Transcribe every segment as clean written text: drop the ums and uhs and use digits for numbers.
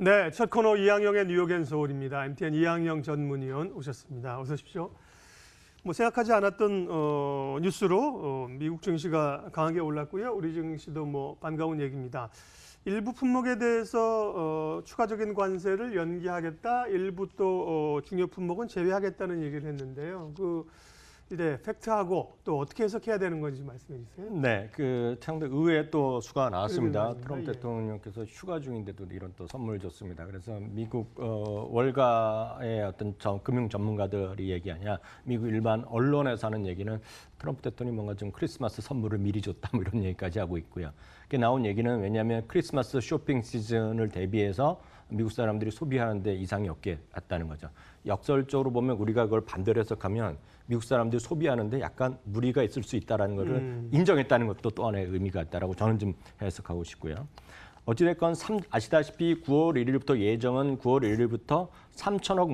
네, 첫 코너 이항영의 뉴욕 앤 서울입니다. MTN 이항영 전문위원 오셨습니다. 어서 오십시오. 생각하지 않았던 뉴스로 미국 증시가 강하게 올랐고요. 우리 증시도 반가운 얘기입니다. 일부 품목에 대해서 추가적인 관세를 연기하겠다. 일부 또 중요 품목은 제외하겠다는 얘기를 했는데요. 이제 팩트하고 또 어떻게 해석해야 되는 건지 말씀해 주세요. 네, 상당 의외의 또 수가 나왔습니다. 트럼프 예. 대통령께서 휴가 중인데도 이런 또 선물을 줬습니다. 그래서 미국 월가의 어떤 금융 전문가들이 얘기하냐, 미국 일반 언론에서 하는 얘기는 트럼프 대통령이 뭔가 좀 크리스마스 선물을 미리 줬다 뭐 이런 얘기까지 하고 있고요. 그게 나온 얘기는 왜냐하면 크리스마스 쇼핑 시즌을 대비해서 미국 사람들이 소비하는데 이상이 없게 했다는 거죠. 역설적으로 보면 우리가 그걸 반대로 해석하면 미국 사람들이 소비하는데 약간 무리가 있을 수 있다는 것을 인정했다는 것도 또 하나의 의미가 있다라고 저는 좀 해석하고 싶고요. 어찌됐건 아시다시피 9월 1일부터 예정은 9월 1일부터 3천억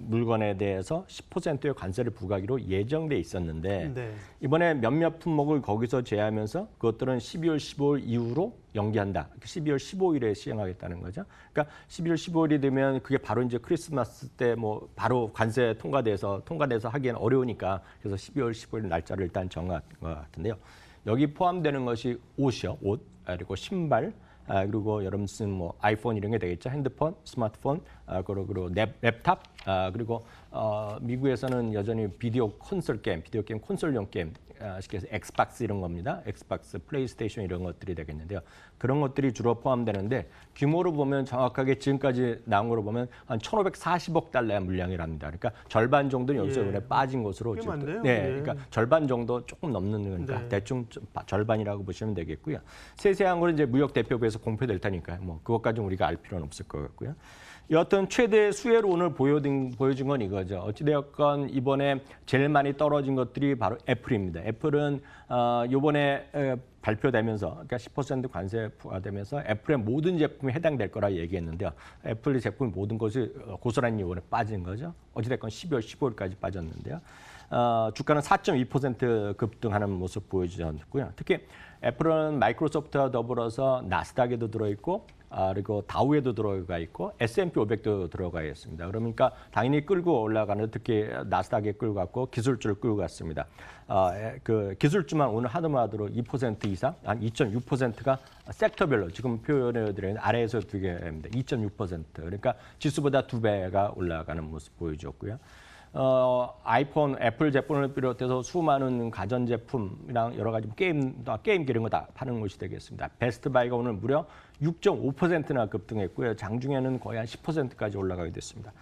물건에 대해서 10%의 관세를 부과하기로 예정돼 있었는데 네. 이번에 몇몇 품목을 거기서 제외하면서 그것들은 12월 15일 이후로 연기한다. 12월 15일에 시행하겠다는 거죠. 그러니까 12월 15일이 되면 그게 바로 이제 크리스마스 때 바로 관세 통과돼서 하기엔 어려우니까 그래서 12월 15일 날짜를 일단 정한 것 같은데요. 여기 포함되는 것이 옷이요. 옷, 그리고 신발, 그리고 여러분 쓴 아이폰 이런 게 되겠죠. 핸드폰, 스마트폰, 그리고 랩탑, 그리고 미국에서는 여전히 비디오 게임 콘솔용 게임, 쉽게 해서 엑스박스 이런 겁니다. 엑스박스, 플레이스테이션 이런 것들이 되겠는데요. 그런 것들이 주로 포함되는데 규모로 보면 정확하게 지금까지 나온 거로 보면 한 1,540억 달러의 물량이랍니다. 그러니까 절반 정도는 여기서 이번에 빠진 것으로 꽤 많네요. 네, 예. 그러니까 절반 정도 조금 넘는 거니까 네. 대충 절반이라고 보시면 되겠고요. 세세한 거는 이제 무역 대표부에서 공표될 테니까 그것까지는 우리가 알 필요는 없을 것 같고요. 여하튼 최대 수혜로 오늘 보여준 건 이거죠. 어찌되었건 이번에 제일 많이 떨어진 것들이 바로 애플입니다. 애플은 이번에 발표되면서 그러니까 10% 관세 부과되면서 애플의 모든 제품이 해당될 거라 얘기했는데요. 애플의 제품 모든 것이 고스란히 이번에 빠진 거죠. 어찌됐건 12월 15일까지 빠졌는데요. 주가는 4.2% 급등하는 모습 보여주셨고요. 특히 애플은 마이크로소프트와 더불어서 나스닥에도 들어있고 그리고 다우에도 들어가 있고 S&P 500도 들어가 있습니다. 그러니까 당연히 끌고 올라가는 특히 나스닥에 끌고 갔고 기술주를 끌고 갔습니다. 그 기술주만 오늘 하드마드로 2% 이상, 한 2.6%가 섹터별로 지금 표현해 드리는 아래에서 2개입니다. 2.6%. 그러니까 지수보다 2배가 올라가는 모습 보여줬고요. 아이폰, 애플 제품을 비롯해서 수많은 가전제품이랑 여러 가지 게임기 이런 거 다 파는 곳이 되겠습니다. 베스트바이가 오늘 무려 6.5%나 급등했고요. 장중에는 거의 한 10%까지 올라가게 됐습니다.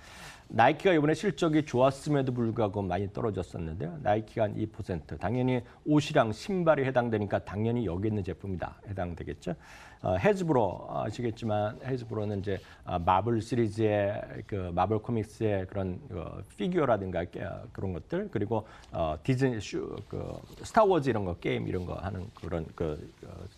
나이키가 이번에 실적이 좋았음에도 불구하고 많이 떨어졌었는데요. 나이키가 한 2%. 당연히 옷이랑 신발이 해당되니까 당연히 여기 있는 제품이 다 해당되겠죠. 헤즈브로 아시겠지만 헤즈브로는 이제 마블 시리즈의 마블 코믹스의 그런 피규어라든가 그런 것들 그리고 디즈니 스타워즈 이런 거 게임 이런 거 하는 그런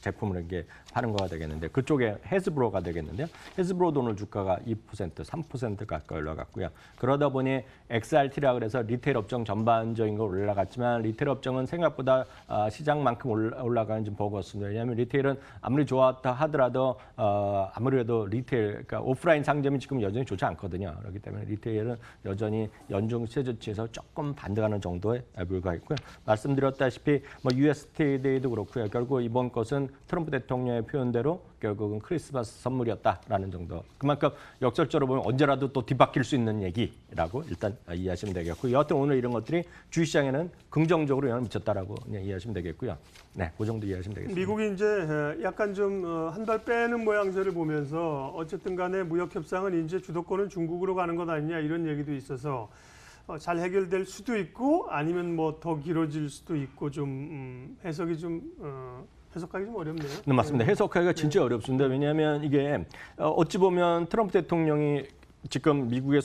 제품을 이렇게 하는 거가 되겠는데 그쪽에 헤즈브로가 되겠는데요. 헤즈브로도 오늘 주가가 2%, 3% 가까이 올라갔고요. 그러다 보니 XRT라 그래서 리테일 업종 전반적인 거 올라갔지만 리테일 업종은 생각보다 시장만큼 올라가는지 버거웠습니다. 왜냐하면 리테일은 아무리 좋았다 하더라도 아무래도 리테일, 그러니까 오프라인 상점이 지금 여전히 좋지 않거든요. 그렇기 때문에 리테일은 여전히 연중 최저치에서 조금 반등하는 정도에 불과했고요. 말씀드렸다시피 US 투데이도 그렇고요. 결국 이번 것은 트럼프 대통령의 표현대로 결국은 크리스마스 선물이었다라는 정도. 그만큼 역설적으로 보면 언제라도 또 뒤바뀔 수 있는 얘기라고 일단 이해하시면 되겠고, 여하튼 오늘 이런 것들이 주시장에는 긍정적으로 영향을 미쳤다라고 이해하시면 되겠고요. 네, 그 정도 이해하시면 되겠습니다. 미국이 이제 약간 좀 한 발 빼는 모양새를 보면서 어쨌든 간에 무역 협상은 이제 주도권은 중국으로 가는 것 아니냐 이런 얘기도 있어서 잘 해결될 수도 있고 아니면 더 길어질 수도 있고 좀 해석이 좀 해석하기 좀 어렵네요. 네, 맞습니다. 해석하기가 진짜 어렵습니다. 왜냐하면 이게 어찌 보면 트럼프 대통령이 지금 미국의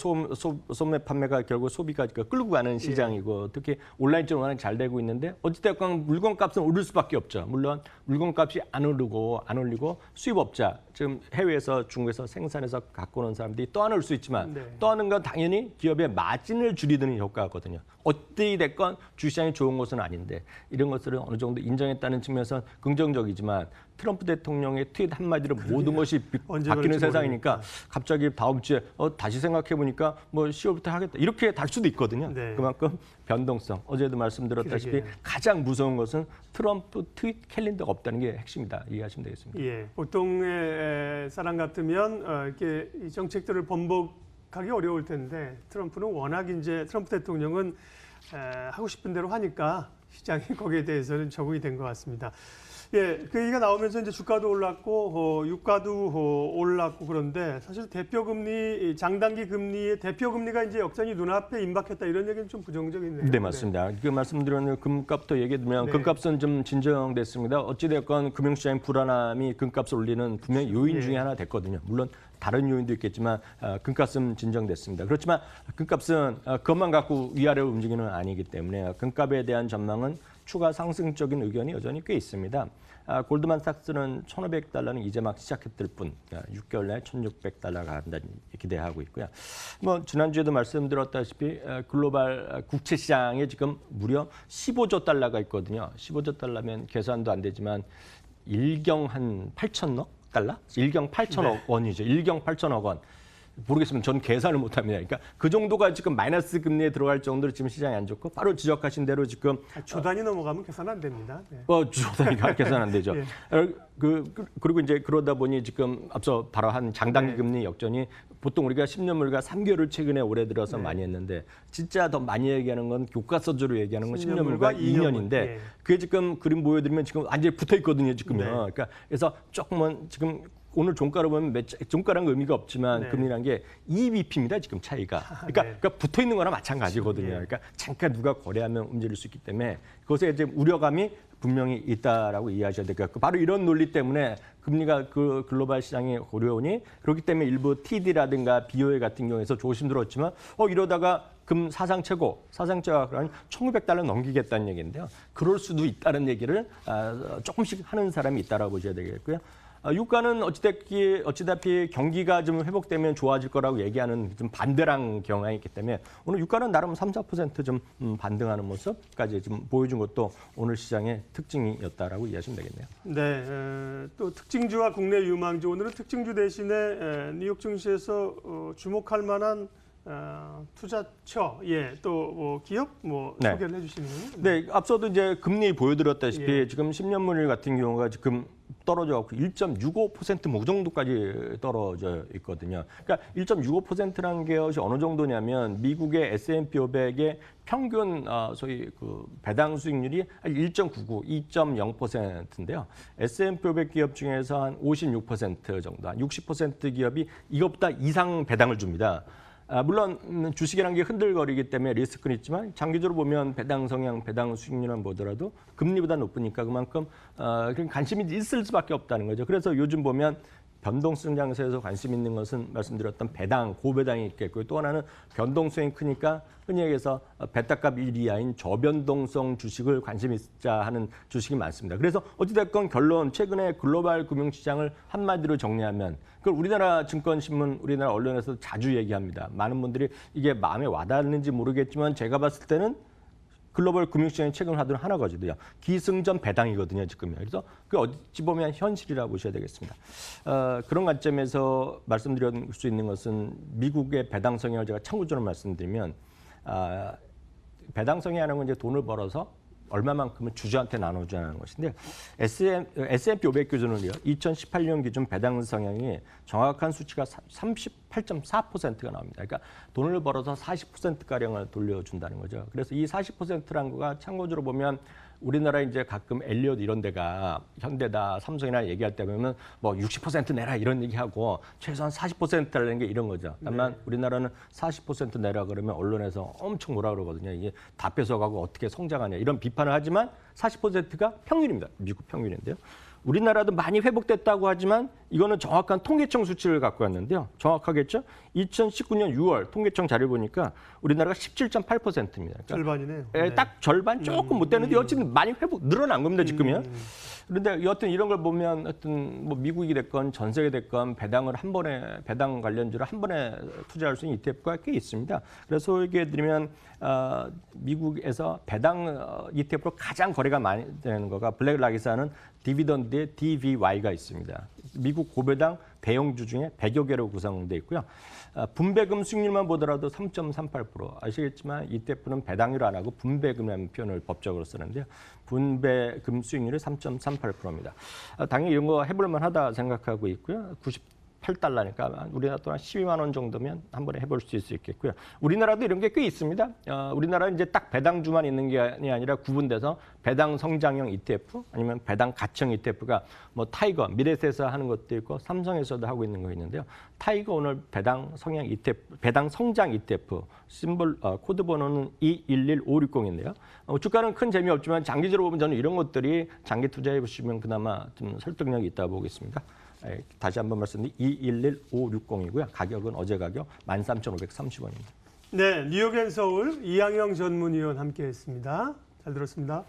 소매 판매가 결국 소비가 끌고 가는 시장이고 특히 온라인적으로 워낙 잘 되고 있는데 어찌됐건 물건값은 오를 수밖에 없죠. 물론 물건값이 안 올리고 수입업자, 지금 해외에서 중국에서 생산해서 갖고 오는 사람들이 떠안을 수 있지만 떠안는 건 당연히 기업의 마진을 줄이는 효과거든요. 어떻게 됐건 주시장이 좋은 것은 아닌데 이런 것들은 어느 정도 인정했다는 측면에서 긍정적이지만 트럼프 대통령의 트윗 한마디로 모든 것이 언제 바뀌는 그럴지 세상이니까 갑자기 다음 주에 다시 생각해 보니까 뭐 10월부터 하겠다 이렇게 될 수도 있거든요. 네. 그만큼 변동성. 어제도 말씀드렸다시피 그러게요. 가장 무서운 것은 트럼프 트윗 캘린더가 없다는 게 핵심이다. 이해하시면 되겠습니다. 예, 보통의 사람 같으면 이렇게 이 정책들을 번복하기 어려울 텐데 트럼프는 워낙 이제 트럼프 대통령은 하고 싶은 대로 하니까 시장이 거기에 대해서는 적응이 된 것 같습니다. 예, 그 얘기가 나오면서 이제 주가도 올랐고 유가도 올랐고 그런데 사실 대표 금리 장단기 금리의 대표 금리가 이제 역전이 눈앞에 임박했다 이런 얘기는 좀 부정적이네요. 네, 맞습니다. 그 말씀드린 금값도 얘기해 드리면 네. 금값은 좀 진정됐습니다. 어찌됐건 금융시장 불안함이 금값을 올리는 분명히 요인 중에 하나 됐거든요. 물론 다른 요인도 있겠지만 금값은 진정됐습니다. 그렇지만 금값은 그것만 갖고 위아래로 움직이는 아니기 때문에 금값에 대한 전망은 추가 상승적인 의견이 여전히 꽤 있습니다. 골드만삭스는 1,500달러는 이제 막 시작했을 뿐 6개월 내에 1,600달러가 간다는 기대하고 있고요. 뭐 지난주에도 말씀드렸다시피 글로벌 국채 시장에 지금 무려 15조 달러가 있거든요. 15조 달러면 계산도 안 되지만 일경 한 8천억 달러? 일경 8천억 원이죠. 일경 8천억 원. 모르겠으면 전 계산을 못합니다. 그러니까 그 정도가 지금 마이너스 금리에 들어갈 정도로 지금 시장이 안 좋고 바로 지적하신 대로 지금 조 단위 넘어가면 계산 안 됩니다. 네. 조 단위가 계산 안 되죠. 예. 그리고 이제 그러다 보니 지금 앞서 바로 한 장단기 네. 금리 역전이 보통 우리가 10년물과 3개월을 최근에 올해 들어서 네. 많이 했는데 진짜 더 많이 얘기하는 건 교과서적으로 얘기하는 건 10년물과 10년물과 2년인데 예. 그게 지금 그림 보여드리면 지금 완전히 붙어 있거든요. 지금요. 네. 그러니까 그래서 조금은 지금 오늘 종가로 보면 종가라는 의미가 없지만 네. 금리란 게 2bp입니다. 지금 차이가. 그러니까, 네. 그러니까 붙어 있는 거나 마찬가지거든요. 예. 그러니까 잠깐 누가 거래하면 움직일 수 있기 때문에 그것에 이제 우려감이 분명히 있다라고 이해하셔야 돼요. 그러니까 바로 이런 논리 때문에 금리가 그 글로벌 시장이 어려우니 그렇기 때문에 일부 TD라든가 BOE 같은 경우에서 조심스러웠지만 이러다가 금 사상 최고가 그런 1,900달러 넘기겠다는 얘기인데요. 그럴 수도 있다는 얘기를 조금씩 하는 사람이 있다라고 보셔야 되겠고요. 유가는 어찌다피 경기가 좀 회복되면 좋아질 거라고 얘기하는 좀 반대랑 경향이 있기 때문에 오늘 유가는 나름 3-4% 좀 반등하는 모습까지 좀 보여준 것도 오늘 시장의 특징이었다라고 이해하시면 되겠네요. 네, 또 특징주와 국내 유망주 오늘은 특징주 대신에 뉴욕 증시에서 주목할 만한 투자처, 또 뭐 기업 네. 소개를 해주시면요. 네, 앞서도 이제 금리 보여드렸다시피 예. 지금 10년물 같은 경우가 지금 떨어져갖고 1.65% 뭐 그 정도까지 떨어져 있거든요. 그러니까 1.65%라는 게 어느 정도냐면 미국의 S&P 500의 평균 소위 그 배당 수익률이 1.99, 2.0%인데요. S&P 500 기업 중에서 한 56% 정도, 한 60% 기업이 이것보다 이상 배당을 줍니다. 물론 주식이라는 게 흔들거리기 때문에 리스크는 있지만 장기적으로 보면 배당 성향, 배당 수익률만 보더라도 금리보다 높으니까 그만큼 관심이 있을 수밖에 없다는 거죠. 그래서 요즘 보면 변동성 장세에서 관심 있는 것은 말씀드렸던 배당, 고배당이 있겠고요. 또 하나는 변동성이 크니까 흔히 얘기해서 베타값 1 이하인 저변동성 주식을 관심 있자 하는 주식이 많습니다. 그래서 어찌됐건 결론, 최근에 글로벌 금융시장을 한마디로 정리하면 그걸 우리나라 증권신문, 우리나라 언론에서 자주 얘기합니다. 많은 분들이 이게 마음에 와닿는지 모르겠지만 제가 봤을 때는 글로벌 금융시장의 최근 화두는 하나거든요. 기승전 배당이거든요, 지금요. 그래서 그 어찌 보면 현실이라고 보셔야 되겠습니다. 그런 관점에서 말씀드릴 수 있는 것은 미국의 배당 성향을 제가 참고적으로 말씀드리면 배당 성향이라는 건 이제 돈을 벌어서 얼마만큼은 주주한테 나눠주는 것인데 S&P 500 기준으로요. 2018년 기준 배당 성향이 정확한 수치가 38.4%가 나옵니다. 그러니까 돈을 벌어서 40%가량을 돌려준다는 거죠. 그래서 이 40%라는 거가 참고적으로 보면 우리나라 이제 가끔 엘리엇 이런 데가 현대다, 삼성이나 얘기할 때 보면 뭐 60% 내라 이런 얘기하고 최소한 40% 달라는 게 이런 거죠. 다만 우리나라는 40% 내라 그러면 언론에서 엄청 뭐라 그러거든요. 이게 다 뺏어가고 어떻게 성장하냐 이런 비판을 하지만 40%가 평균입니다. 미국 평균인데요. 우리나라도 많이 회복됐다고 하지만 이거는 정확한 통계청 수치를 갖고 왔는데요. 정확하겠죠? 2019년 6월 통계청 자료 보니까 우리나라가 17.8%입니다. 그러니까 절반이네요. 딱 절반 조금 못 되는데 어쨌든 많이 늘어난 겁니다, 지금요. 그런데 여하튼 이런 걸 보면 하여튼 뭐 미국이 됐건 전 세계 됐건 배당 관련주를 한 번에 투자할 수 있는 ETF가 꽤 있습니다. 그래서 소개해 드리면 미국에서 배당 ETF로 가장 거래가 많이 되는 거가 블랙락이사는 디비던드의 DVY가 있습니다. 미국 고배당 대형주 중에 100여 개로 구성되어 있고요. 분배금 수익률만 보더라도 3.38%. 아시겠지만 ETF는 배당률 안 하고 분배금이라는 표현을 법적으로 쓰는데요. 분배금 수익률이 3.38%입니다. 당연히 이런 거 해볼 만하다 생각하고 있고요. 98달러니까 우리나라 돈 한 12만 원 정도면 한 번에 해볼 수 있겠고요. 우리나라도 이런 게 꽤 있습니다. 우리나라는 이제 딱 배당주만 있는 게 아니라 구분돼서 배당 성장형 ETF 아니면 배당 가청 ETF가 뭐 타이거, 미래에셋에서 하는 것도 있고 삼성에서도 하고 있는 거 있는데요. 타이거 오늘 배당 성향 ETF, 배당 성장 ETF 심볼 코드 번호는 211560인데요. 주가는 큰 재미없지만 장기적으로 보면 저는 이런 것들이 장기 투자해 보시면 그나마 좀 설득력이 있다고 보겠습니다. 다시 한번 말씀드리면 211560이고요. 가격은 어제 가격 13,530원입니다. 네, 뉴욕 앤 서울 이항영 전문위원 함께했습니다. 잘 들었습니다.